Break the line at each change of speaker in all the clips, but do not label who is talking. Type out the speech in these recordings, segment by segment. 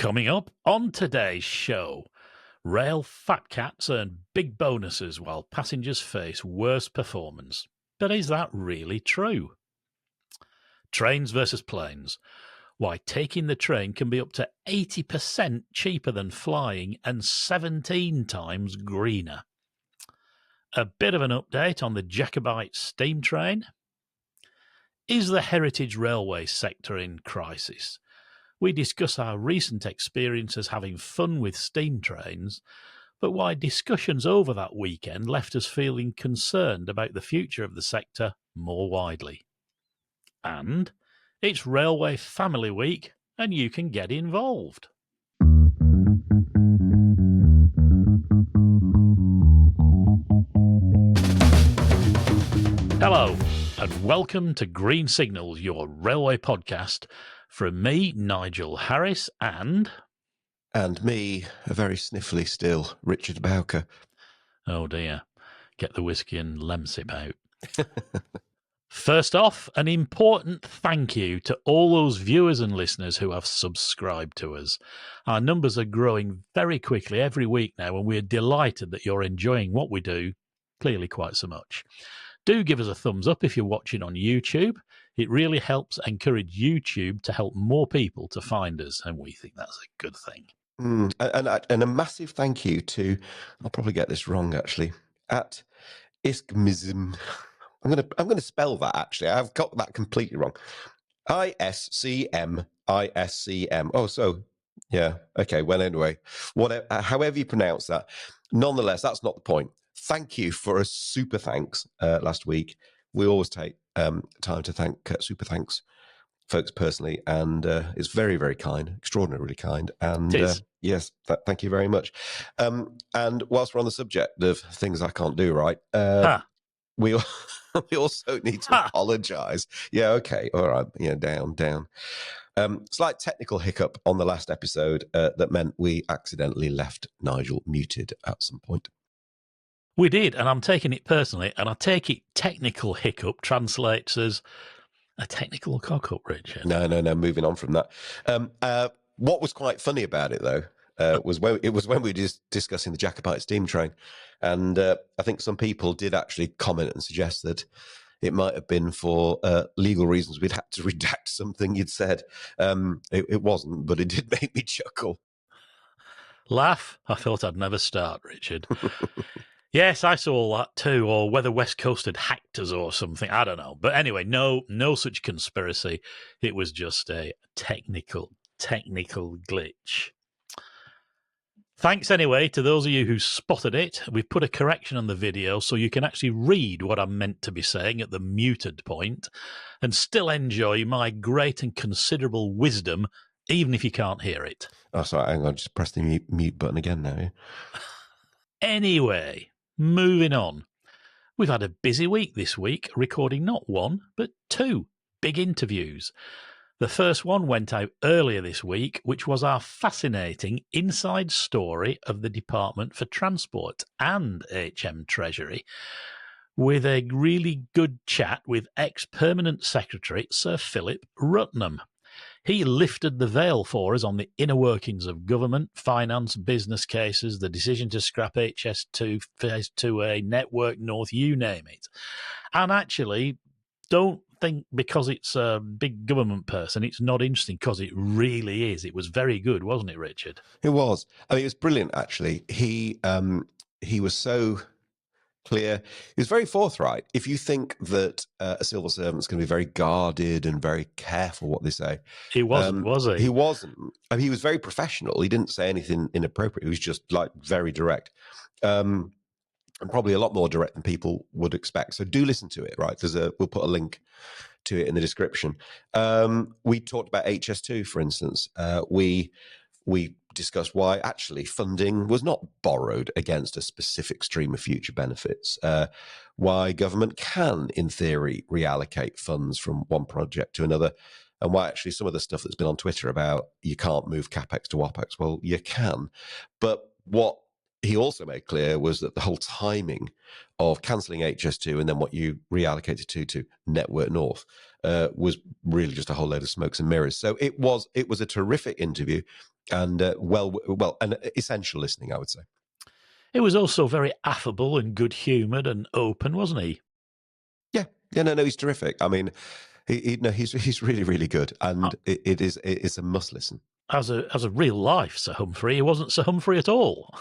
Coming up on today's show, rail fat cats earn big bonuses while passengers face worse performance. But is that really true? Trains versus planes. Why taking the train can be up to 80% cheaper than flying and 17 times greener. A bit of an update on the Jacobite steam train. Is the heritage railway sector in crisis? We discuss our recent experiences having fun with steam trains, but why discussions over that weekend left us feeling concerned about the future of the sector more widely. And it's Railway Family Week, and you can get involved. Hello, and welcome to Green Signals, your railway podcast, from me, Nigel Harris, and
me, a very sniffly still, Richard Bowker.
Oh dear, get the whiskey and lemsip out. First off, an important thank you to all those viewers and listeners who have subscribed to us. Our numbers are growing very quickly every week now, and we're delighted that you're enjoying what we do, clearly quite so much. Do give us a thumbs up if you're watching on YouTube. It really helps encourage YouTube to help more people to find us, and we think that's a good thing.
And a massive thank you to, I'll probably get this wrong actually, at Iskmism. I'm gonna spell that actually. I've got that completely wrong. ISCM. Oh, so yeah, okay. Well, anyway, whatever, however you pronounce that. Nonetheless, that's not the point. Thank you for a super thanks last week. We always take time to thank super thanks folks personally, and it's very, very kind, extraordinarily kind. And yes, thank you very much. And whilst we're on the subject of things I can't do right, we also need to apologise. Yeah, okay, all right, yeah, down. Slight technical hiccup on the last episode that meant we accidentally left Nigel muted at some point.
We did, and I'm taking it personally, and I take it technical hiccup translates as a technical cock-up, Richard.
No, moving on from that. What was quite funny about it, though, was when we were just discussing the Jacobite steam train, and I think some people did actually comment and suggest that it might have been for legal reasons we'd had to redact something you'd said. It wasn't, but it did make me chuckle.
Laugh? I thought I'd never start, Richard. Yes, I saw all that too, or whether West Coast had hacked us or something. I don't know. But anyway, no such conspiracy. It was just a technical glitch. Thanks anyway to those of you who spotted it. We've put a correction on the video so you can actually read what I'm meant to be saying at the muted point and still enjoy my great and considerable wisdom, even if you can't hear it.
Oh, sorry, hang on, just press the mute button again now. Yeah?
Anyway, moving on. We've had a busy week this week, recording not one, but two big interviews. The first one went out earlier this week, which was our fascinating inside story of the Department for Transport and HM Treasury, with a really good chat with ex-Permanent Secretary Sir Philip Rutnam. He lifted the veil for us on the inner workings of government, finance, business cases, the decision to scrap HS2, Phase 2A, Network North, you name it. And actually, don't think because it's a big government person, it's not interesting, because it really is. It was very good, wasn't it, Richard?
It was. I mean, it was brilliant, actually. He was so clear. He was very forthright. If you think that a civil servant's going to be very guarded and very careful what they say.
He wasn't, was he?
He wasn't. I mean, he was very professional. He didn't say anything inappropriate. He was just like very direct. And probably a lot more direct than people would expect. So do listen to it, right? We'll put a link to it in the description. We talked about HS2, for instance. We discussed why actually funding was not borrowed against a specific stream of future benefits, why government can, in theory, reallocate funds from one project to another, and why actually some of the stuff that's been on Twitter about you can't move CapEx to OpEx, well, you can. But what he also made clear was that the whole timing of cancelling HS2 and then what you reallocated to Network North was really just a whole load of smokes and mirrors. So it was a terrific interview. and and essential listening, I would say.
He was also very affable and good-humoured and open, wasn't he?
Yeah, no, he's terrific. I mean, he's really, really good, and it's a must listen.
As a real life Sir Humphrey, he wasn't Sir Humphrey at all.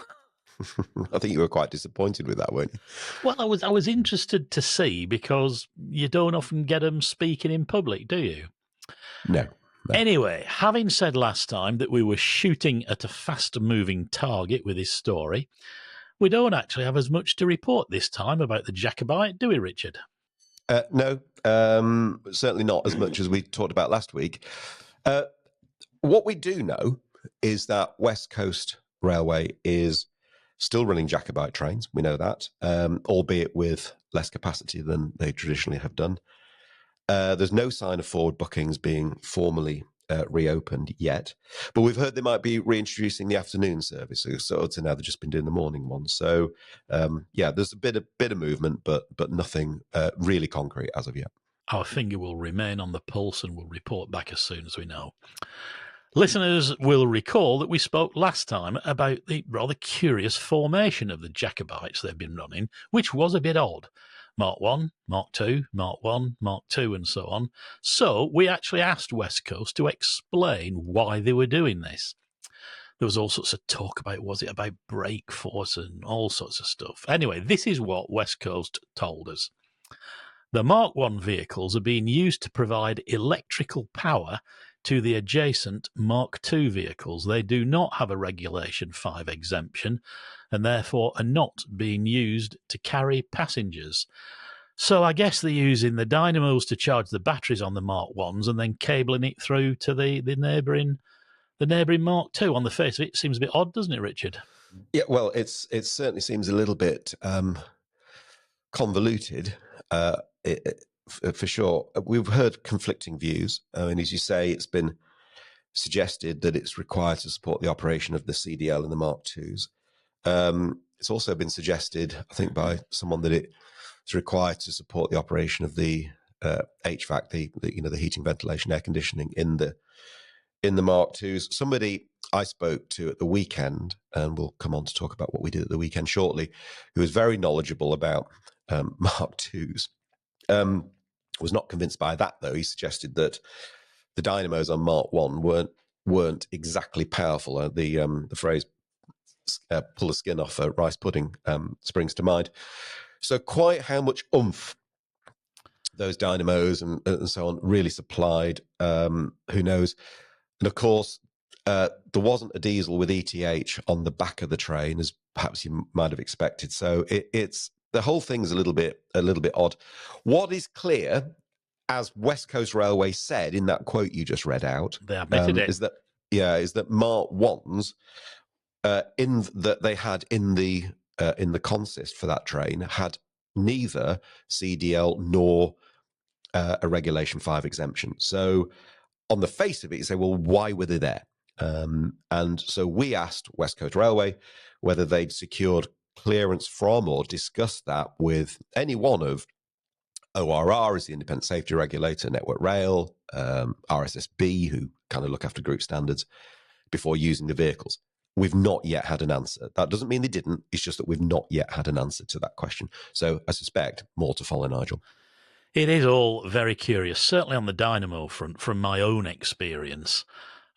I think you were quite disappointed with that, weren't you?
Well, I was interested to see, because you don't often get him speaking in public, do you?
No.
Anyway, having said last time that we were shooting at a fast-moving target with this story, we don't actually have as much to report this time about the Jacobite, do we, Richard?
No, certainly not as much as we talked about last week. What we do know is that West Coast Railway is still running Jacobite trains. We know that, albeit with less capacity than they traditionally have done. There's no sign of forward bookings being formally reopened yet, but we've heard they might be reintroducing the afternoon service. So to now they've just been doing the morning one. So there's a bit of movement, but nothing really concrete as of yet.
Our finger will remain on the pulse and we'll report back as soon as we know. Listeners will recall that we spoke last time about the rather curious formation of the Jacobites they've been running, which was a bit odd. Mark 1, Mark 2, Mark 1, Mark 2, and so on. So we actually asked West Coast to explain why they were doing this. There was all sorts of talk about, was it about brake force and all sorts of stuff. Anyway, this is what West Coast told us. The Mark 1 vehicles are being used to provide electrical power to the adjacent Mark II vehicles. They do not have a Regulation 5 exemption and therefore are not being used to carry passengers. So I guess they're using the dynamos to charge the batteries on the Mark 1s and then cabling it through to the neighbouring Mark II. On the face of it, seems a bit odd, doesn't it, Richard?
Yeah, well, it certainly seems a little bit convoluted, for sure. We've heard conflicting views. I mean, as you say, it's been suggested that it's required to support the operation of the CDL and the Mark IIs. It's also been suggested, I think, by someone that it's required to support the operation of the HVAC, the heating, ventilation, air conditioning in the Mark IIs. Somebody I spoke to at the weekend, and we'll come on to talk about what we did at the weekend shortly, who was very knowledgeable about Mark IIs, was not convinced by that, though. He suggested that the dynamos on Mark 1 weren't exactly powerful. The phrase pull the skin off a rice pudding springs to mind. So quite how much oomph those dynamos and so on really supplied, who knows? And of course, there wasn't a diesel with ETH on the back of the train, as perhaps you might have expected. So it's the whole thing's a little bit odd. What is clear, as West Coast Railway said in that quote you just read out,
they admitted it.
is that Mark 1s that they had in the consist for that train had neither CDL nor a Regulation 5 exemption. So on the face of it, you say, well, why were they there? And so we asked West Coast Railway whether they'd secured clearance from or discussed that with any one of ORR as the independent safety regulator, Network Rail, RSSB, who kind of look after group standards, before using the vehicles. We've not yet had an answer. That doesn't mean they didn't. It's just that we've not yet had an answer to that question. So I suspect more to follow, Nigel.
It is all very curious, certainly on the dynamo front, from my own experience.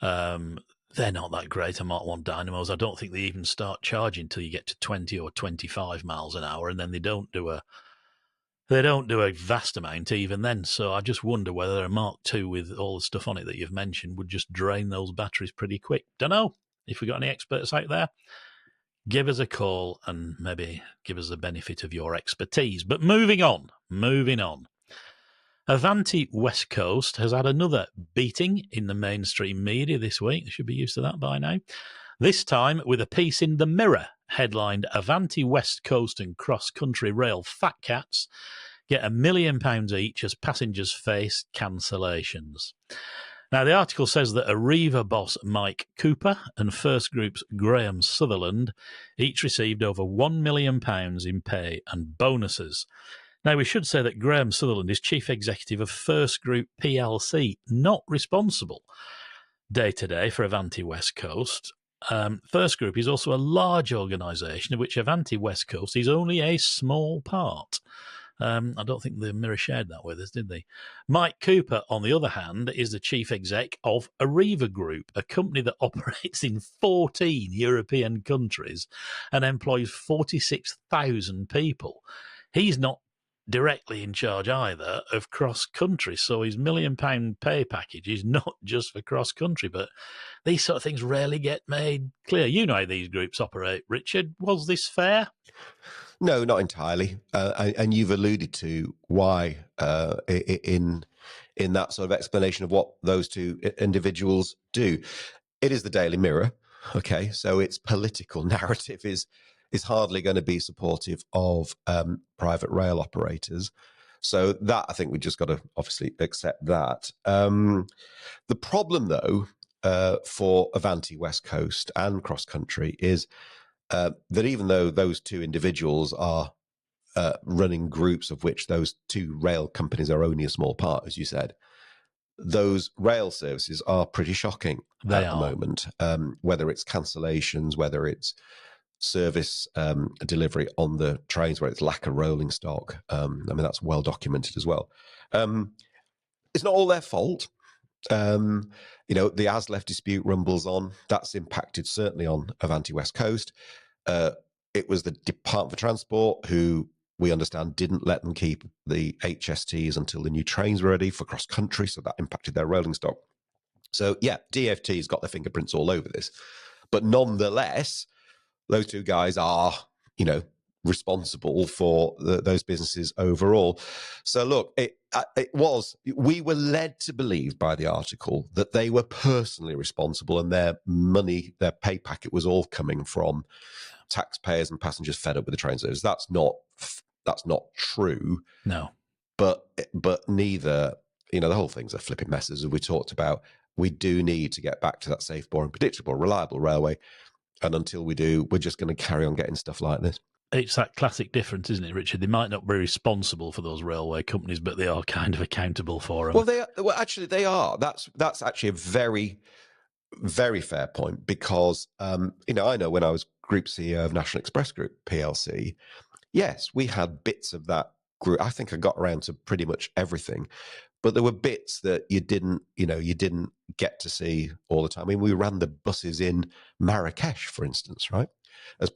They're not that great, Mark 1 dynamos. I don't think they even start charging until you get to 20 or 25 miles an hour, and then they don't do a vast amount even then. So I just wonder whether a Mark II with all the stuff on it that you've mentioned would just drain those batteries pretty quick. Don't know. If we've got any experts out there, give us a call and maybe give us the benefit of your expertise. But moving on. Avanti West Coast has had another beating in the mainstream media this week. They should be used to that by now. This time with a piece in the Mirror headlined Avanti West Coast and CrossCountry Rail Fat Cats get £1 million each as passengers face cancellations. Now, the article says that Arriva boss Mike Cooper and First Group's Graham Sutherland each received over £1 million in pay and bonuses. Now, we should say that Graham Sutherland is chief executive of First Group PLC, not responsible. day-to-day for Avanti West Coast. First Group is also a large organisation of which Avanti West Coast is only a small part. I don't think the Mirror shared that with us, did they? Mike Cooper, on the other hand, is the chief exec of Arriva Group, a company that operates in 14 European countries and employs 46,000 people. He's not directly in charge either of CrossCountry, so his £1 million pay package is not just for CrossCountry, but these sort of things rarely get made clear. You know how these groups operate, Richard. Was this fair?
No, not entirely. And you've alluded to why in that sort of explanation of what those two individuals do. It is the Daily Mirror, okay? So its political narrative is hardly going to be supportive of private rail operators. So that, I think we just got to obviously accept that. The problem, though, for Avanti West Coast and CrossCountry is that even though those two individuals are running groups of which those two rail companies are only a small part, as you said, those rail services are pretty shocking at the moment, whether it's cancellations, whether it's service delivery on the trains, where it's lack of rolling stock. I mean, that's well documented as well. It's not all their fault. You know, the ASLEF dispute rumbles on. That's impacted certainly on Avanti West Coast. It was the Department for Transport who, we understand, didn't let them keep the HSTs until the new trains were ready for CrossCountry, so that impacted their rolling stock. So, yeah, DFT's got their fingerprints all over this. But nonetheless, those two guys are, you know, responsible for those businesses overall. So look, we were led to believe by the article that they were personally responsible and their money, their pay packet was all coming from taxpayers and passengers fed up with the train service. That's not true.
No.
But neither, you know, the whole thing's a flipping mess, as we talked about. We do need to get back to that safe, boring, predictable, reliable railway. And until we do, we're just going to carry on getting stuff like this.
It's that classic difference, isn't it, Richard? They might not be responsible for those railway companies, but they are kind of accountable for them.
Well, actually, they are. That's actually a very, very fair point because, you know, I know when I was Group CEO of National Express Group PLC, yes, we had bits of that group. I think I got around to pretty much everything, but there were bits that you didn't get to see all the time. I mean, we ran the buses in Marrakesh, for instance, right?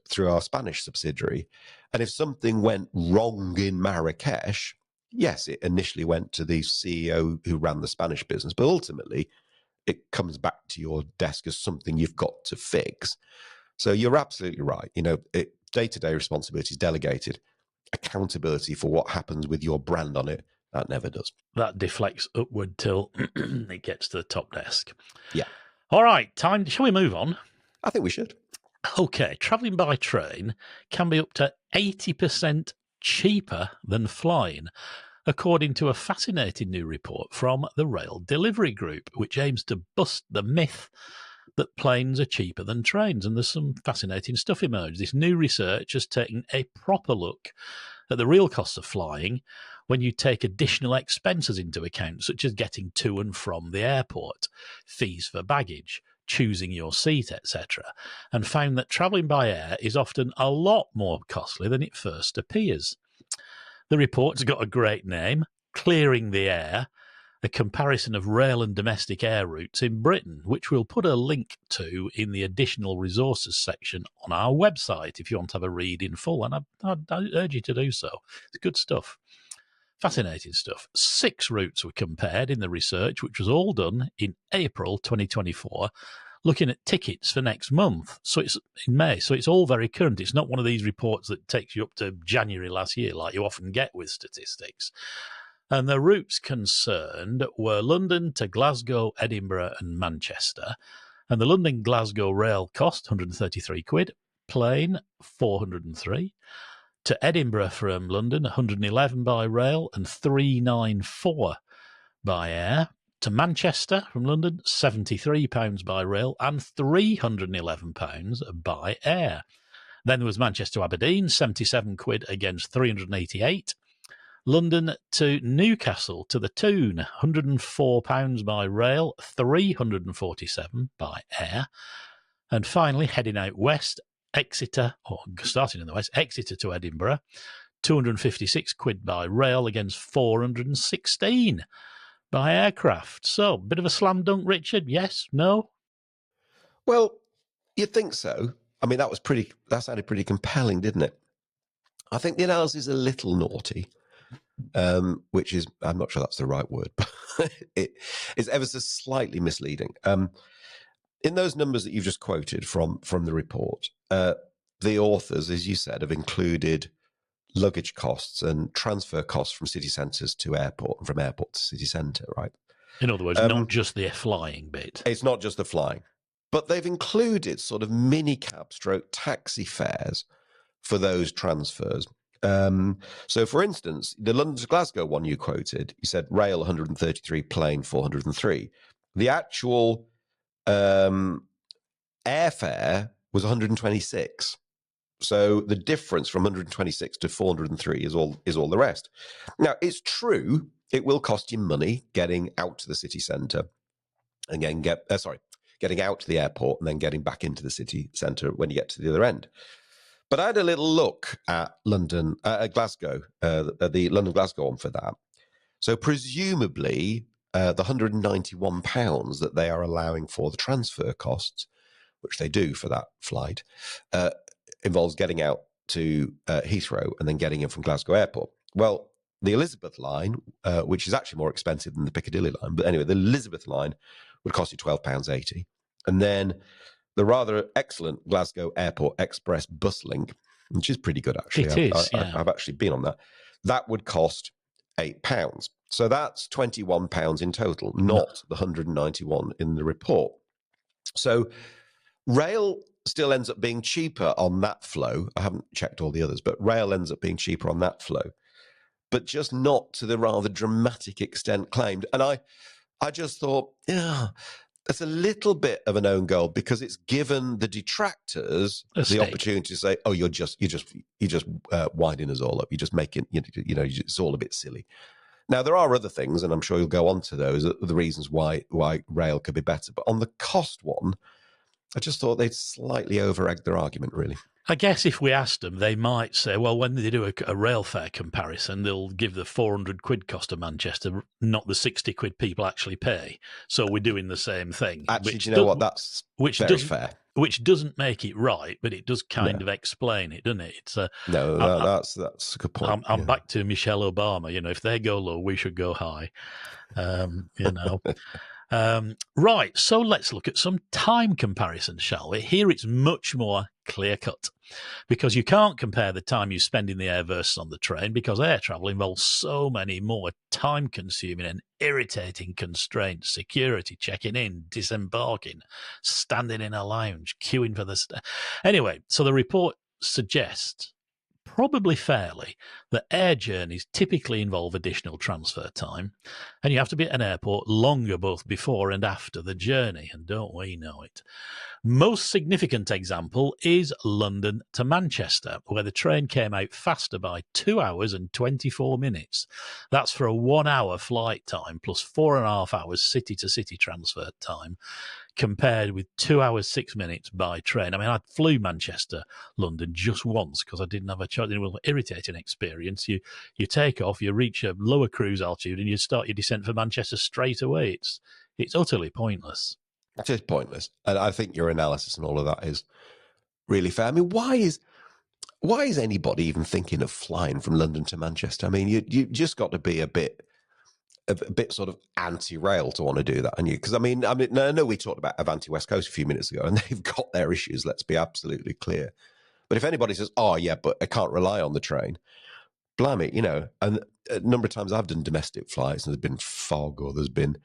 Through our Spanish subsidiary. And if something went wrong in Marrakesh, yes, it initially went to the CEO who ran the Spanish business, but ultimately it comes back to your desk as something you've got to fix. So you're absolutely right. You know, day-to-day responsibility is delegated. Accountability for what happens with your brand on it, that never does.
That deflects upward till it gets to the top desk.
Yeah.
All right, time. Shall we move on?
I think we should.
Okay, travelling by train can be up to 80% cheaper than flying, according to a fascinating new report from the Rail Delivery Group, which aims to bust the myth that planes are cheaper than trains. And there's some fascinating stuff emerged. This new research has taken a proper look at the real costs of flying when you take additional expenses into account, such as getting to and from the airport, fees for baggage, choosing your seat, etc., and found that travelling by air is often a lot more costly than it first appears. The report's got a great name, Clearing the Air, a comparison of rail and domestic air routes in Britain, which we'll put a link to in the additional resources section on our website if you want to have a read in full, and I urge you to do so. It's good stuff. Fascinating stuff. 6 routes were compared in the research, which was all done in April 2024, looking at tickets for next month. So it's in May. So it's all very current. It's not one of these reports that takes you up to January last year, like you often get with statistics. And the routes concerned were London to Glasgow, Edinburgh and Manchester. And the London-Glasgow rail cost £133, plane £403. To Edinburgh from London, £111 by rail and £394 by air. To Manchester from London, £73 by rail and £311 by air. Then there was Manchester to Aberdeen, £77 against £388. London to Newcastle to the tune £104 by rail, £347 by air. And finally, heading out west, Exeter, or starting in the west, Exeter to Edinburgh, £256 by rail against £416 by aircraft. So, bit of a slam dunk, Richard? Yes? No?
Well, you'd think so. I mean, that sounded pretty compelling, didn't it? I think the analysis is a little naughty, which is, I'm not sure that's the right word, but it is ever so slightly misleading. In those numbers that you've just quoted from the report, the authors, as you said, have included luggage costs and transfer costs from city centres to airport and from airport to city centre, right?
In other words, not just the flying bit.
It's not just the flying. But they've included sort of minicab stroke taxi fares for those transfers. So, for instance, the London to Glasgow one you quoted, you said rail 133, plane 403. The actual airfare was 126. So the difference from 126 to 403 is all the rest. Now, it's true, it will cost you money getting out to the city centre and then getting out to the airport and then getting back into the city centre when you get to the other end. But I had a little look at Glasgow, the London-Glasgow one for that. So presumably the £191 that they are allowing for the transfer costs, which they do for that flight, involves getting out to Heathrow and then getting in from Glasgow Airport. Well, the Elizabeth line, which is actually more expensive than the Piccadilly line, but anyway, the Elizabeth line would cost you £12.80. And then the rather excellent Glasgow Airport Express bus link, which is pretty good, actually.
It is, yeah.
I've actually been on that. That would cost £8. So that's £21 in total, not the 191 in the report. So rail still ends up being cheaper on that flow. I haven't checked all the others, but rail ends up being cheaper on that flow, but just not to the rather dramatic extent claimed. And I just thought, yeah, that's a little bit of an own goal because it's given the detractors the opportunity to say, "Oh, you're just winding us all up. You're just making, it's all a bit silly." Now there are other things, and I'm sure you'll go on to those, the reasons why rail could be better. But on the cost one, I just thought they'd slightly over-egged their argument, really.
I guess if we asked them, they might say, well, when they do a rail fare comparison, they'll give the £400 cost to Manchester, not the £60 people actually pay. So we're doing the same thing.
Actually, do you know what? That's very fair.
Which doesn't make it right, but it does kind of explain it, doesn't it? It's
that's a good point.
I'm back to Michelle Obama. If they go low, we should go high. Right, so let's look at some time comparisons, shall we? Here it's much more clear-cut because you can't compare the time you spend in the air versus on the train because air travel involves so many more time-consuming and irritating constraints: security, checking in, disembarking, standing in a lounge, queuing for the... Anyway, so the report suggests, probably fairly, that air journeys typically involve additional transfer time, and you have to be at an airport longer both before and after the journey, and don't we know it. Most significant example is London to Manchester, where the train came out faster by 2 hours and 24 minutes. That's for a 1 hour flight time plus 4.5 hours city-to-city transfer time, compared with 2 hours 6 minutes by train. I mean, I flew Manchester-London just once because I didn't have a choice. It was an irritating experience. You take off, you reach a lower cruise altitude, and you start your descent for Manchester straight away. It's utterly pointless.
It is pointless. And I think your analysis and all of that is really fair. I mean, why is anybody even thinking of flying from London to Manchester? I mean, you just got to be a bit sort of anti-rail to want to do that, and because I know we talked about Avanti West Coast a few minutes ago, and they've got their issues. Let's be absolutely clear. But if anybody says, "Oh yeah, but I can't rely on the train," blimey, and a number of times I've done domestic flights, and there's been fog or there's been,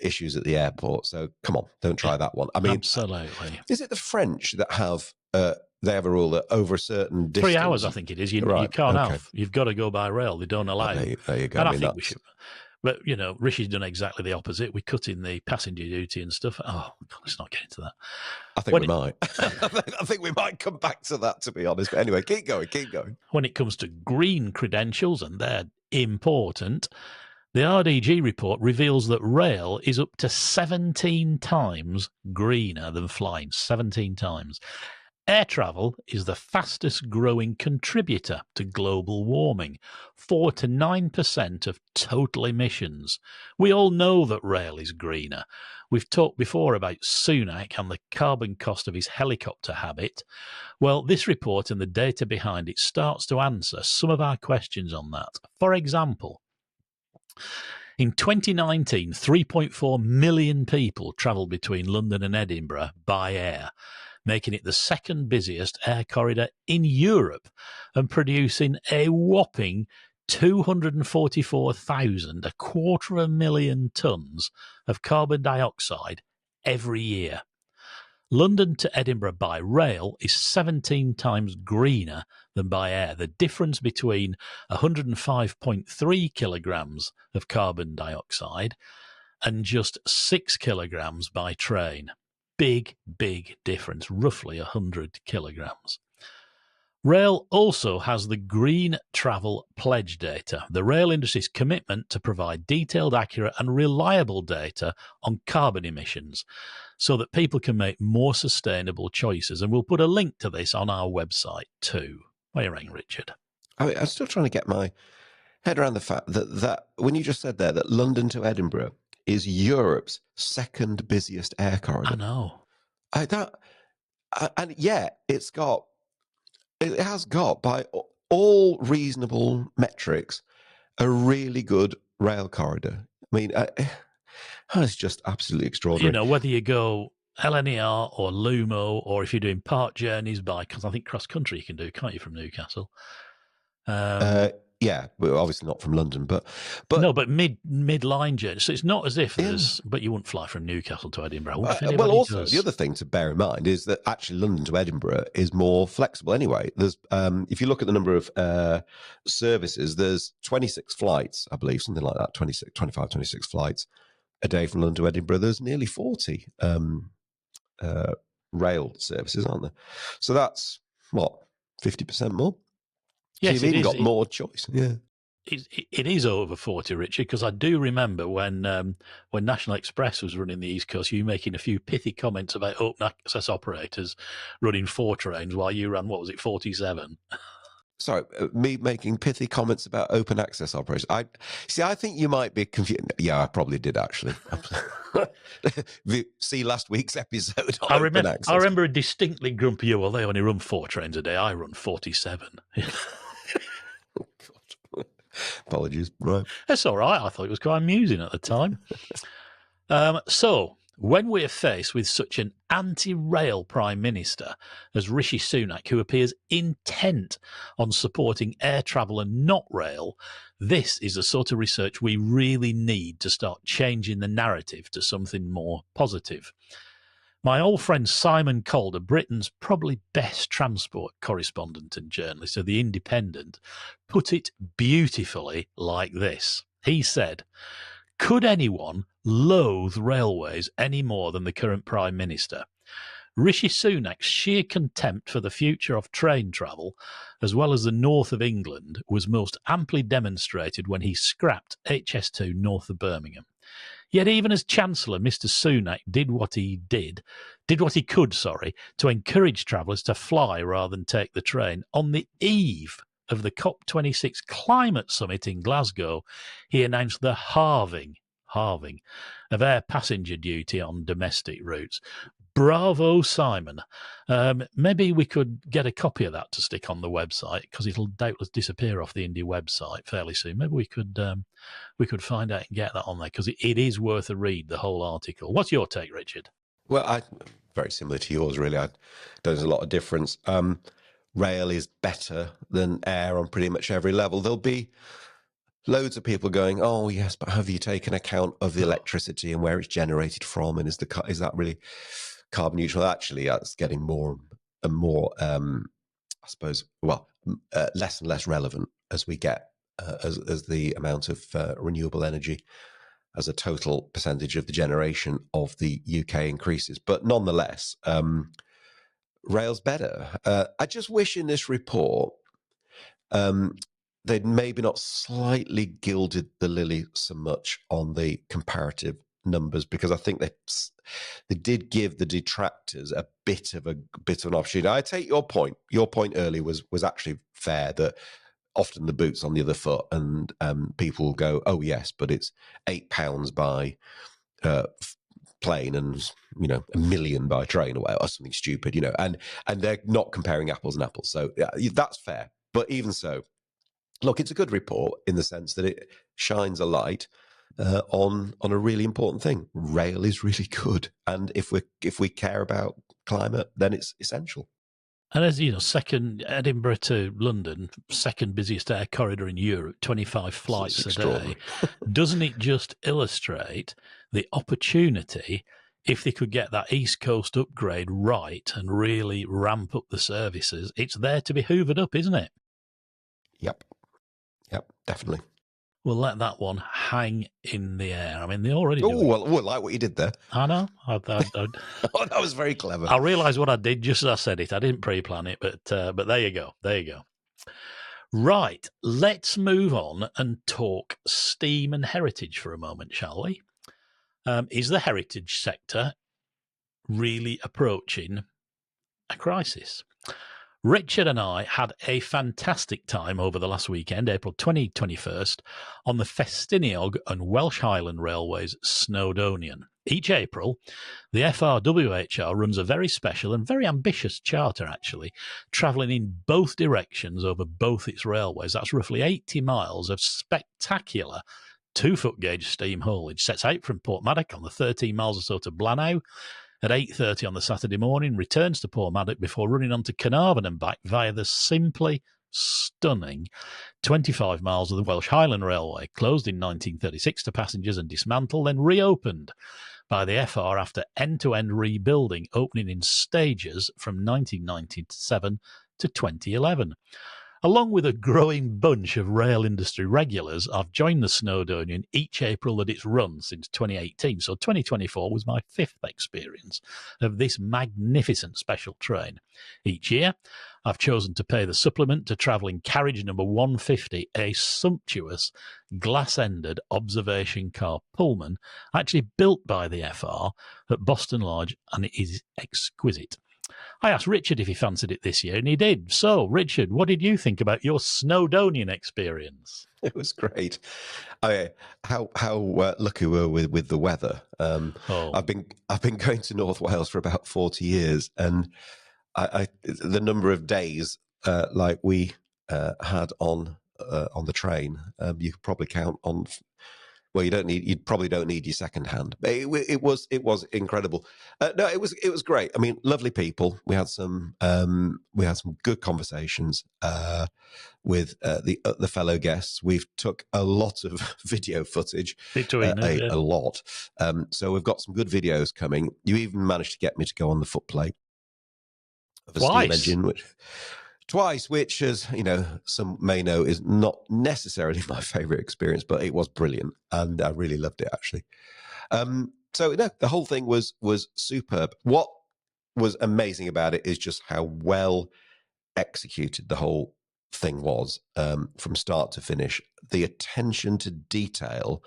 issues at the airport. So come on, don't try that one. I mean,
absolutely.
Is it the French that have? They have a rule that over a certain distance,
3 hours, I think it is. You can't have. You've got to go by rail. They don't allow.
There you go.
And I think But, Rishi's done exactly the opposite. We cut in the passenger duty and stuff. Oh, God, let's not get into that.
I think we might. I think we might come back to that, to be honest. But anyway, keep going.
When it comes to green credentials, and they're important, the RDG report reveals that rail is up to 17 times greener than flying. 17 times. Air travel is the fastest growing contributor to global warming, 4 to 9% of total emissions. We all know that rail is greener. We've talked before about Sunak and the carbon cost of his helicopter habit. Well, this report and the data behind it starts to answer some of our questions on that. For example, in 2019, 3.4 million people travelled between London and Edinburgh by air, making it the second busiest air corridor in Europe and producing a whopping 244,000, 250,000 tonnes of carbon dioxide every year. London to Edinburgh by rail is 17 times greener than by air. The difference between 105.3 kilograms of carbon dioxide and just 6 kilograms by train. Big difference, roughly 100 kilograms. Rail also has the Green Travel Pledge data, the rail industry's commitment to provide detailed, accurate and reliable data on carbon emissions so that people can make more sustainable choices. And we'll put a link to this on our website too. What are you saying, Richard?
I'm still trying to get my head around the fact that when you just said there that London to Edinburgh is Europe's second busiest air corridor.
I know.
And yet it has got, by all reasonable metrics, a really good rail corridor. I mean, it's just absolutely extraordinary.
Whether you go LNER or Lumo, or if you're doing part journeys because I think CrossCountry you can do, can't you, from Newcastle?
Yeah, well, obviously not from London, but
no, but mid-line journey. So it's not as if there's, but you wouldn't fly from Newcastle to Edinburgh.
Well, also the other thing to bear in mind is that actually London to Edinburgh is more flexible anyway. There's, if you look at the number of services, there's 26 flights, I believe, something like that, 26 flights a day from London to Edinburgh. There's nearly 40 rail services, aren't there? So that's what, 50% more.
Yes,
so you've even got more choice. Yeah,
it is over 40, Richard, because I do remember when National Express was running the East Coast, you making a few pithy comments about open access operators running 4 trains while you ran, 47?
Sorry, me making pithy comments about open access operators. I think you might be confused. Yeah, I probably did actually. See last week's episode on open access.
I remember a distinctly grumpy you. Well, they only run 4 trains a day. I run 47.
Oh, God. Apologies. Right.
That's all right. I thought it was quite amusing at the time. So, when we're faced with such an anti-rail Prime Minister as Rishi Sunak, who appears intent on supporting air travel and not rail, this is the sort of research we really need to start changing the narrative to something more positive. My old friend Simon Calder, Britain's probably best transport correspondent and journalist of The Independent, put it beautifully like this. He said, "Could anyone loathe railways any more than the current Prime Minister? Rishi Sunak's sheer contempt for the future of train travel, as well as the north of England, was most amply demonstrated when he scrapped HS2 north of Birmingham. Yet even as Chancellor, Mr Sunak did what he could, to encourage travellers to fly rather than take the train. On the eve of the COP26 climate summit in Glasgow, he announced the halving of air passenger duty on domestic routes. Bravo, Simon. Maybe we could get a copy of that to stick on the website, because it'll doubtless disappear off the Indy website fairly soon. Maybe we could find out and get that on there, because it is worth a read, the whole article. What's your take, Richard?
Well, very similar to yours, really. There's a lot of difference. Rail is better than air on pretty much every level. There'll be loads of people going, "Oh yes, but have you taken account of the electricity and where it's generated from, and is that really carbon neutral?" Actually, that's getting more and more, I suppose, less and less relevant as we get as the amount of renewable energy as a total percentage of the generation of the UK increases. But nonetheless, rail's better. I just wish in this report they'd maybe not slightly gilded the lily so much on the comparative numbers, because I think they did give the detractors a bit of an opportunity. I take your point. Your point earlier was actually fair, that often the boot's on the other foot, and people will go, oh yes, but it's £8 by plane and $1 million by train or something stupid, and they're not comparing apples and apples. So yeah, that's fair. But even so, look, it's a good report in the sense that it shines a light on a really important thing. Rail is really good, and if we care about climate, then it's essential.
And as you know, second Edinburgh to London, second busiest air corridor in Europe, 25 flights a day. Doesn't it just illustrate the opportunity, if they could get that East Coast upgrade right and really ramp up the services? It's there to be hoovered up, isn't it?
Yep, definitely.
We'll let that one hang in the air. I mean, they already do.
Oh, well, I like what you did there.
I know.
Oh, that was very clever.
I realised what I did just as I said it. I didn't pre-plan it, but there you go. There you go. Right, let's move on and talk steam and heritage for a moment, shall we? Is the heritage sector really approaching a crisis? Richard and I had a fantastic time over the last weekend, April 2021, on the Ffestiniog and Welsh Highland Railway's Snowdonian. Each April, the FRWHR runs a very special and very ambitious charter, actually, travelling in both directions over both its railways. That's roughly 80 miles of spectacular 2-foot gauge steam haulage. Sets out from Portmaddock on the 13 miles or so to Blannow at 8:30 on the Saturday morning, returns to Portmaddock before running on to Carnarvon and back via the simply stunning 25 miles of the Welsh Highland Railway, closed in 1936 to passengers and dismantled, then reopened by the FR after end-to-end rebuilding, opening in stages from 1997 to 2011. Along with a growing bunch of rail industry regulars, I've joined the Snowdonian each April that it's run since 2018. So 2024 was my 5th experience of this magnificent special train. Each year, I've chosen to pay the supplement to travel in carriage number 150, a sumptuous glass-ended observation car Pullman, actually built by the FR at Boston Lodge, and it is exquisite. I asked Richard if he fancied it this year, and he did. So, Richard, what did you think about your Snowdonian experience?
It was great. How lucky we were with the weather. I've been going to North Wales for about 40 years, and the number of days like we had on the train, you could probably count on. Well, you probably don't need your second hand. But it was incredible. No, it was great. I mean, lovely people. We had some good conversations with the fellow guests. We've took a lot of video footage, a lot. So we've got some good videos coming. You even managed to get me to go on the footplate of a steam engine, Twice, which, as some may know, is not necessarily my favourite experience, but it was brilliant, and I really loved it, actually. The whole thing was superb. What was amazing about it is just how well executed the whole thing was, from start to finish. The attention to detail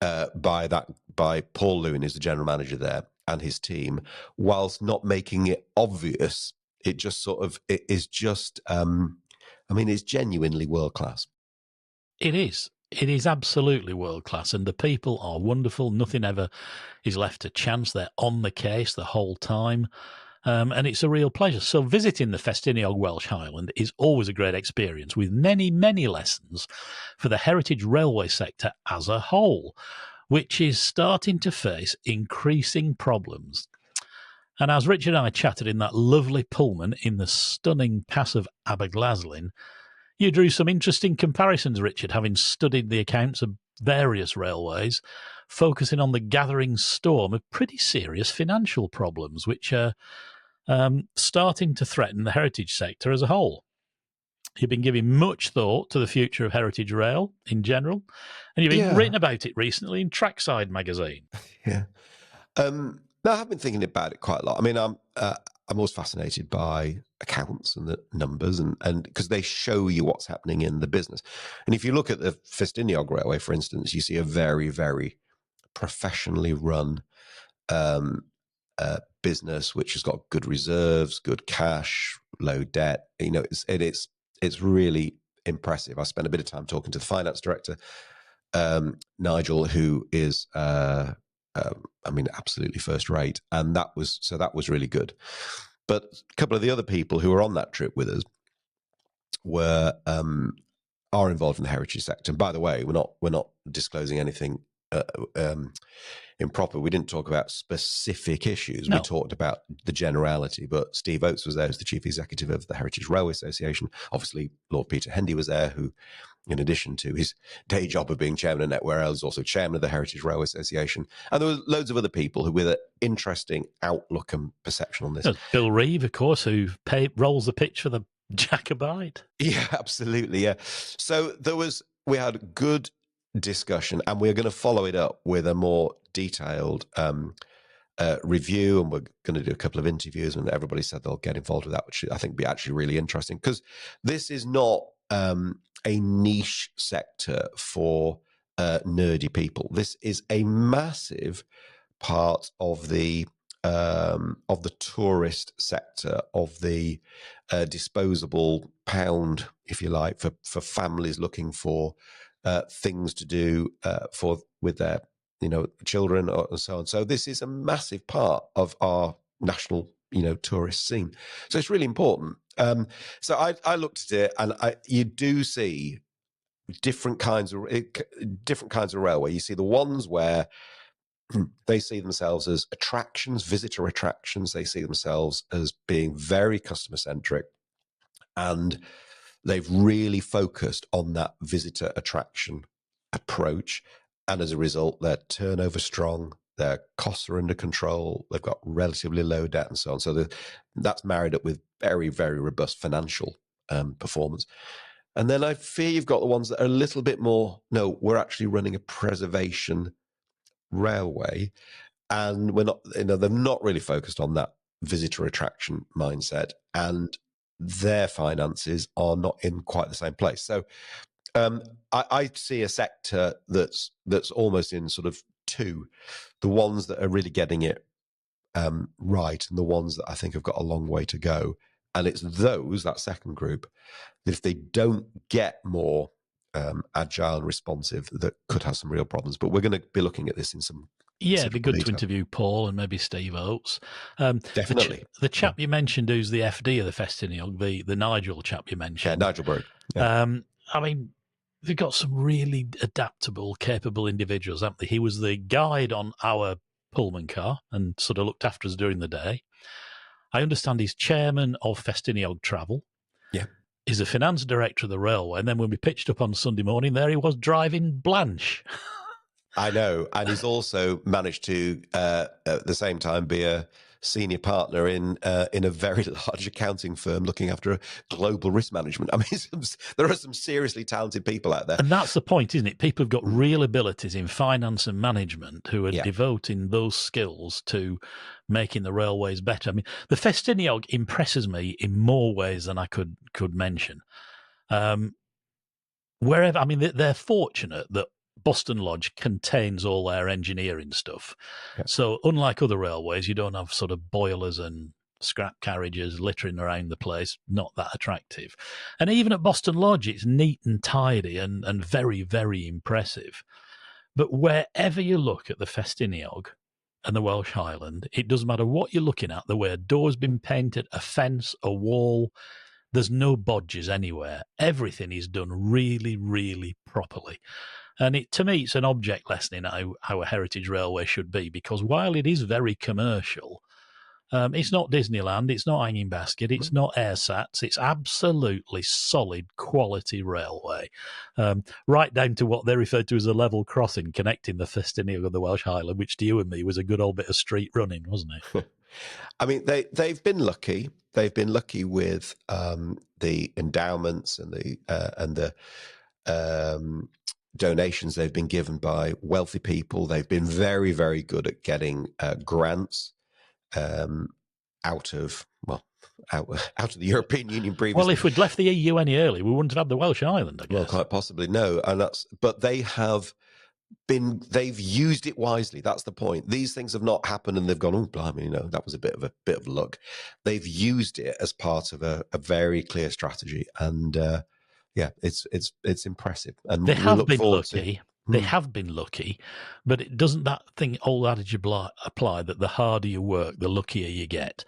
by Paul Lewin, who's the general manager there, and his team, whilst not making it obvious. It just it's genuinely world class.
It is. It is absolutely world class, and the people are wonderful. Nothing ever is left to chance. They're on the case the whole time, and it's a real pleasure. So visiting the Ffestiniog Welsh Highland is always a great experience, with many, many lessons for the heritage railway sector as a whole, which is starting to face increasing problems. And as Richard and I chatted in that lovely Pullman in the stunning pass of Aberglaslyn, you drew some interesting comparisons, Richard, having studied the accounts of various railways, focusing on the gathering storm of pretty serious financial problems, which are starting to threaten the heritage sector as a whole. You've been giving much thought to the future of heritage rail in general, and you've been
Yeah.
written about it recently in Trackside magazine.
Yeah. No, I have been thinking about it quite a lot. I mean, I'm always fascinated by accounts and the numbers, and because they show you what's happening in the business. And if you look at the Ffestiniog Railway, for instance, you see a very, very professionally run business, which has got good reserves, good cash, low debt. You know, it's really impressive. I spent a bit of time talking to the finance director, Nigel, who is, I mean, absolutely first rate, and that was really good. But a couple of the other people who were on that trip with us were are involved in the heritage sector. And by the way, we're not disclosing anything improper. We didn't talk about specific issues.
No.
We talked about the generality. But Steve Oates was there as the chief executive of the Heritage Railway Association. Obviously, Lord Peter Hendy was there, who, in addition to his day job of being chairman of Network Rail, is also chairman of the Heritage Railway Association. And there were loads of other people who with an interesting outlook and perception on this.
There's Bill Reeve, of course, who rolls the pitch for the Jacobite.
Yeah, absolutely. Yeah. So we had a good discussion, and we're going to follow it up with a more detailed review, and we're going to do a couple of interviews, and everybody said they'll get involved with that, which I think will be actually really interesting, because this is not a niche sector for nerdy people. This is a massive part of the tourist sector, of the disposable pound, if you like, for families looking for things to do with their children and so on. So this is a massive part of our national tourist scene. So it's really important. So I looked at it, and you do see different kinds of railway. You see the ones where they see themselves as attractions, visitor attractions. They see themselves as being very customer centric, and they've really focused on that visitor attraction approach. And as a result, their turnover strong, their costs are under control, they've got relatively low debt and so on. So that's married up with very, very robust financial performance. And then I fear you've got the ones that are a little bit more, no, we're actually running a preservation railway, and we're not, they're not really focused on that visitor attraction mindset, and their finances are not in quite the same place. So I see a sector that's almost in sort of two: the ones that are really getting it right, and the ones that I think have got a long way to go. And it's that second group, that if they don't get more agile and responsive, that could have some real problems. But we're going to be looking at this in some.
Yeah, it'd be good to interview Paul and maybe Steve Oates.
Definitely.
The chap you mentioned, who's the FD of the Ffestiniog, the Nigel chap you mentioned.
Yeah, Nigel Berg. Yeah.
I mean, they've got some really adaptable, capable individuals, haven't they? He was the guide on our Pullman car and sort of looked after us during the day. I understand he's chairman of Ffestiniog Travel.
Yeah.
He's the finance director of the railway. And then when we pitched up on Sunday morning, there he was driving Blanche.
I know. And he's also managed to, at the same time, be a senior partner in a very large accounting firm looking after global risk management. I mean, there are some seriously talented people out there.
And that's the point, isn't it? People have got real abilities in finance and management who are devoting those skills to making the railways better. I mean, the Ffestiniog impresses me in more ways than I could mention. Wherever, I mean, they're fortunate that Boston Lodge contains all their engineering stuff. Yeah. So unlike other railways, you don't have sort of boilers and scrap carriages littering around the place, not that attractive. And even at Boston Lodge, it's neat and tidy and very, very impressive. But wherever you look at the Ffestiniog and the Welsh Highland, it doesn't matter what you're looking at, the way a door's been painted, a fence, a wall, there's no bodges anywhere. Everything is done really, really properly. And to me, it's an object lesson in how a heritage railway should be, because while it is very commercial, it's not Disneyland, it's not Hanging Basket, it's not Airsats, it's absolutely solid quality railway. Right down to what they referred to as a level crossing connecting the Ffestiniog and the Welsh Highland, which to you and me was a good old bit of street running, wasn't it?
I mean, they've been lucky. they've been lucky with the endowments and the donations they've been given by wealthy people. They've been very, very good at getting grants out of the European Union previously.
Well, if we'd left the EU any earlier, we wouldn't have had the Welsh Island, I guess.
Well, quite possibly, no. But they've used it wisely. That's the point. These things have not happened and they've gone, oh, blimey, that was a bit of luck. They've used it as part of a very clear strategy. And it's impressive. And
they have been lucky. They have been lucky, but it doesn't old adage apply that the harder you work, the luckier you get,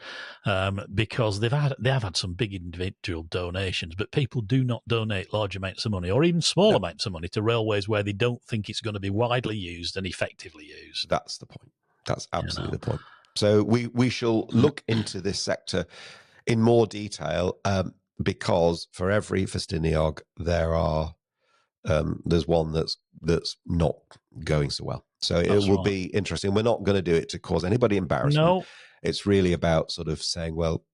because they have had some big individual donations, but people do not donate large amounts of money or even small amounts of money to railways where they don't think it's going to be widely used and effectively used.
That's the point. That's absolutely the point. So we shall look into this sector in more detail because for every Ffestiniog there's one that's not going so well. So it will be interesting. We're not going to do it to cause anybody embarrassment.
No.
It's really about sort of saying, well,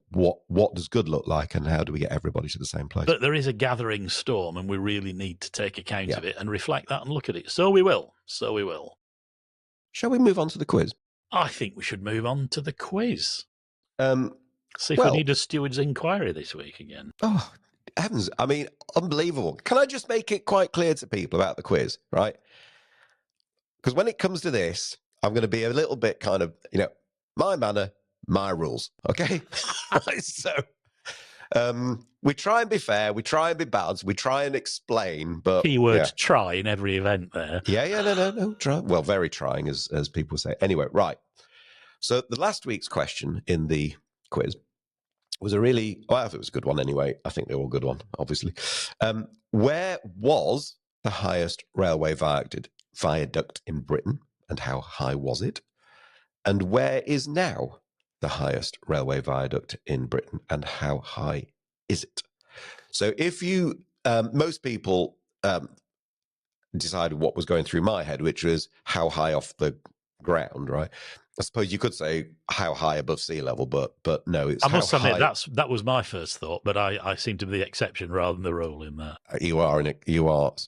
what does good look like and how do we get everybody to the same place?
But there is a gathering storm and we really need to take account of it and reflect that and look at it. So we will. Shall
we move on to the quiz?
I think we should move on to the quiz. See if we need a steward's inquiry this week again.
Oh, heavens. I mean, unbelievable. Can I just make it quite clear to people about the quiz, right? Because when it comes to this, I'm going to be a little bit kind of, my manner, my rules, okay? So we try and be fair, we try and be balanced, we try and explain, but...
Keyword try in every event there.
No, try. Well, very trying, as people say. Anyway, right. So the last week's question in the quiz was I think it was a good one anyway. I think they were a good one, obviously. Where was the highest railway viaduct in Britain and how high was it? And where is now the highest railway viaduct in Britain and how high is it? So if you, most people decided what was going through my head, which was how high off the ground, right? I suppose you could say how high above sea level, but no. It's
I must admit that was my first thought, but I seem to be the exception rather than the rule in there.
You are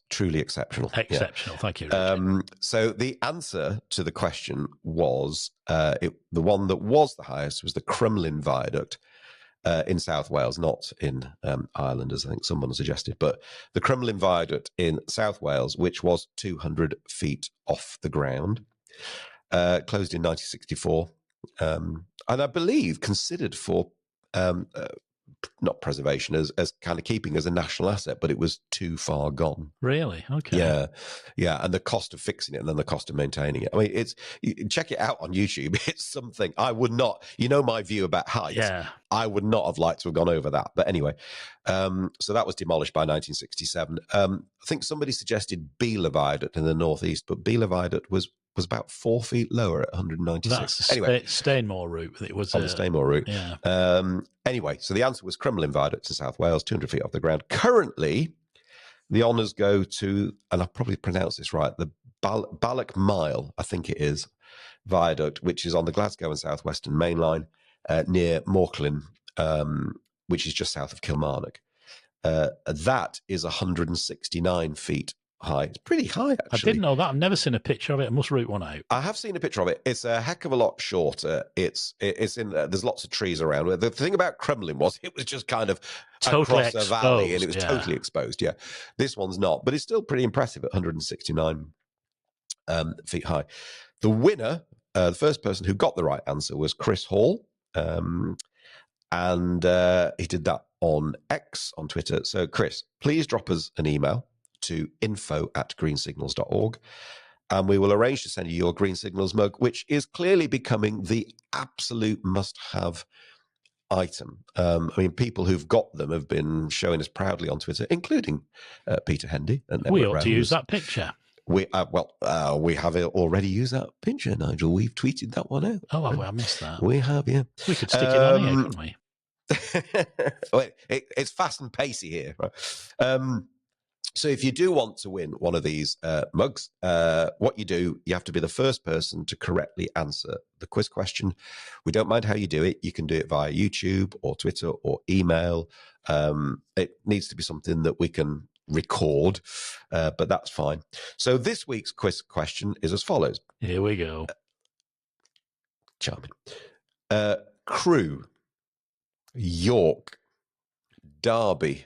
truly exceptional.
Exceptional, thank you, Richard.
So the answer to the question was the one that was the highest was the Crumlin Viaduct in South Wales, not in Ireland, as I think someone suggested, but the Crumlin Viaduct in South Wales, which was 200 feet off the ground. Closed in 1964, and I believe considered for not preservation as kind of keeping as a national asset, but it was too far gone.
Really? Okay.
Yeah, and the cost of fixing it and then the cost of maintaining it. I mean, you check it out on YouTube. It's something I would not. My view about height.
Yeah.
I would not have liked to have gone over that. But anyway, so that was demolished by 1967. I think somebody suggested Beela Viaduct in the northeast, but Beela Viaduct was about 4 feet lower at 196.
That's anyway, Stainmore route. It was
on the Stainmore route.
Yeah.
Anyway, so the answer was Crumlin Viaduct to South Wales, 200 feet off the ground. Currently, the honours go to, and I'll probably pronounce this right, the Balloch Mile, I think it is, Viaduct, which is on the Glasgow and South Western Main Line near Morklin, which is just south of Kilmarnock. That is 169 feet high. It's pretty high, actually.
I didn't know that. I've never seen a picture of it. I must root one out.
I have seen a picture of it. It's a heck of a lot shorter. It's in there's lots of trees around. The thing about Crumlin was it was just kind of
totally
across a valley and it was totally exposed. Yeah, this one's not, but it's still pretty impressive at 169 feet high. The winner, the first person who got the right answer was Chris Hall, and he did that on X on Twitter. So Chris, please drop us an email to info@greensignals.org, and we will arrange to send you your Green Signals mug, which is clearly becoming the absolute must-have item. I mean, people who've got them have been showing us proudly on Twitter, including Peter Hendy. And
we ought to use that picture.
We have already used that picture, Nigel. We've tweeted that one out.
Oh, I missed that.
We have, yeah.
We could stick it on here, couldn't we?
It's fast and pacey here. Right? So if you do want to win one of these mugs, what you have to be the first person to correctly answer the quiz question. We don't mind how you do it. You can do it via YouTube or Twitter or email. It needs to be something that we can record, but that's fine. So this week's quiz question is as follows.
Here we go.
Charming. Crewe, York, Derby,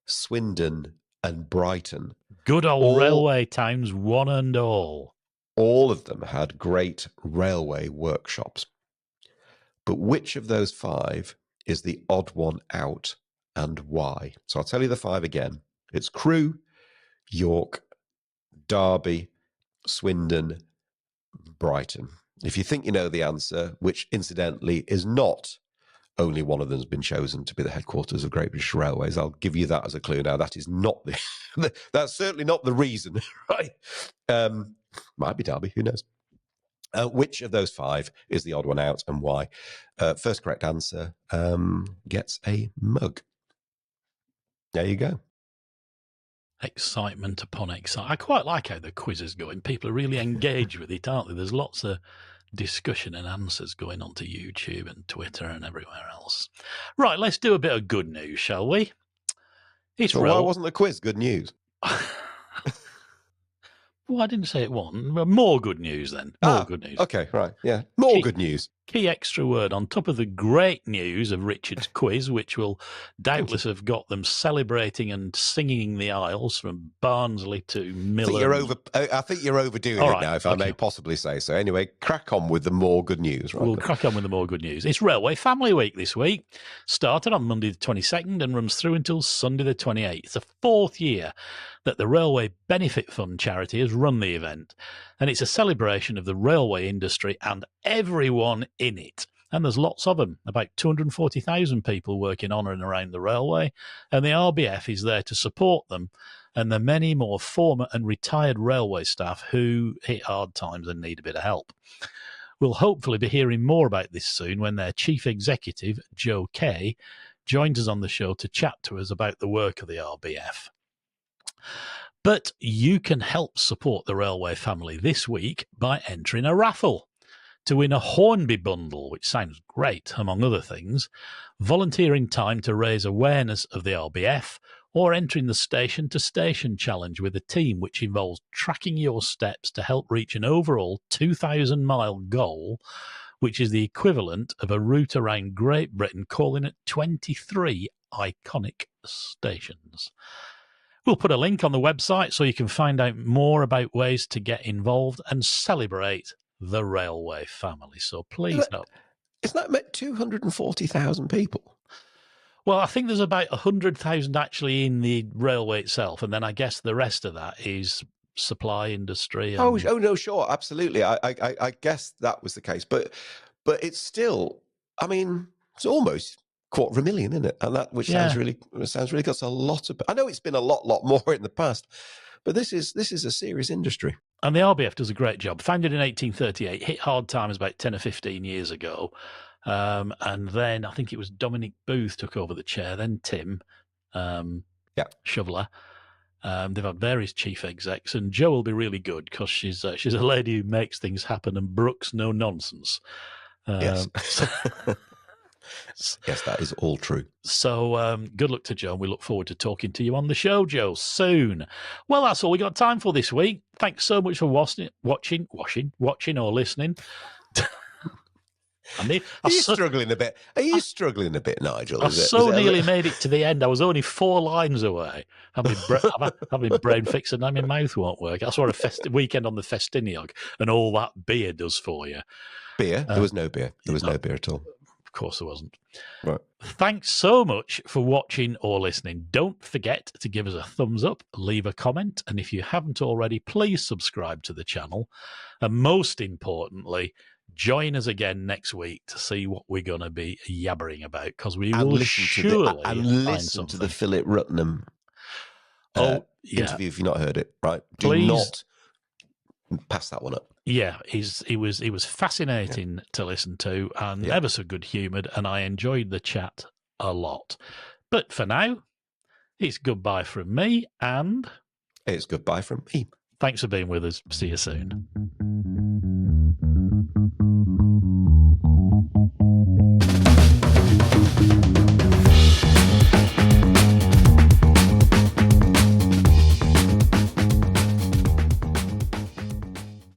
Swindon, and Brighton.
Good old railway times, one and all.
All of them had great railway workshops. But which of those 5 is the odd one out and why? So I'll tell you the 5 again. It's Crewe, York, Derby, Swindon, Brighton. If you think you know the answer, which incidentally is not only one of them has been chosen to be the headquarters of Great British Railways, I'll give you that as a clue now. That is not that's certainly not the reason, right? Might be Derby, who knows? Which of those 5 is the odd one out and why? First correct answer gets a mug. There you go.
Excitement upon excitement. I quite like how the quiz is going. People are really engaged with it, aren't they? There's lots of discussion and answers going on to YouTube and Twitter and everywhere else. Right, let's do a bit of good news, shall we?
Why wasn't the quiz good news?
Well, I didn't say it wasn't. Well, more good news then. More good news.
Okay, right. Yeah. More good news.
Key extra word on top of the great news of Richard's quiz, which will doubtless have got them celebrating and singing the aisles from Barnsley to Miller.
I think you're overdoing it now, if I may possibly say so. Anyway, crack on with the more good news. Right?
We'll crack on with the more good news. It's Railway Family Week this week. Started on Monday the 22nd and runs through until Sunday the 28th. It's the 4th year that the Railway Benefit Fund charity has run the event. And it's a celebration of the railway industry and everyone in it. And there's lots of them, about 240,000 people working on and around the railway. And the RBF is there to support them and the many more former and retired railway staff who hit hard times and need a bit of help. We'll hopefully be hearing more about this soon when their chief executive, Joe Kay, joins us on the show to chat to us about the work of the RBF. But you can help support the Railway Family this week by entering a raffle to win a Hornby bundle, which sounds great, among other things, volunteering time to raise awareness of the RBF, or entering the Station to Station Challenge with a team, which involves tracking your steps to help reach an overall 2,000-mile goal, which is the equivalent of a route around Great Britain calling at 23 iconic stations. We'll put a link on the website so you can find out more about ways to get involved and celebrate the Railway Family. So please help.
Isn't that met 240,000 people?
Well, I think there's about 100,000 actually in the railway itself, and then I guess the rest of that is supply industry. And...
Oh no, sure, absolutely. I guess that was the case, but it's still. I mean, it's almost 250,000, isn't it? And that, which sounds really good. It's a lot of. I know it's been a lot more in the past, but this is a serious industry.
And the RBF does a great job. Founded in 1838, hit hard times about 10 or 15 years ago. And then I think it was Dominic Booth took over the chair, then Tim Shoveler. They've had various chief execs, and Jo will be really good because she's a lady who makes things happen and brooks no nonsense.
Yes. Yes, that is all true.
So good luck to Jo, and we look forward to talking to you on the show, Jo, soon. Well, that's all we got time for this week. Thanks so much for watching or listening. Are you
struggling a bit? Are you struggling a bit, Nigel?
I nearly made it to the end. I was only 4 lines away. Having brain fix and now my mouth won't work. That's what a weekend on the Ffestiniog and all that beer does for you.
Beer? There was no beer. There was no beer at all.
Of course there wasn't.
Right.
Thanks so much for watching or listening. Don't forget to give us a thumbs up, leave a comment, and if you haven't already, please subscribe to the channel. And most importantly, join us again next week to see what we're going to be yabbering about, because we will surely
listen to the Philip Rutnam interview if you've not heard it. Right?
Please.
Do not pass that one up.
Yeah, he was fascinating to listen to and ever so good humoured, and I enjoyed the chat a lot. But for now, It's goodbye from me, and
It's goodbye from me.
thanks for being with us. See you soon.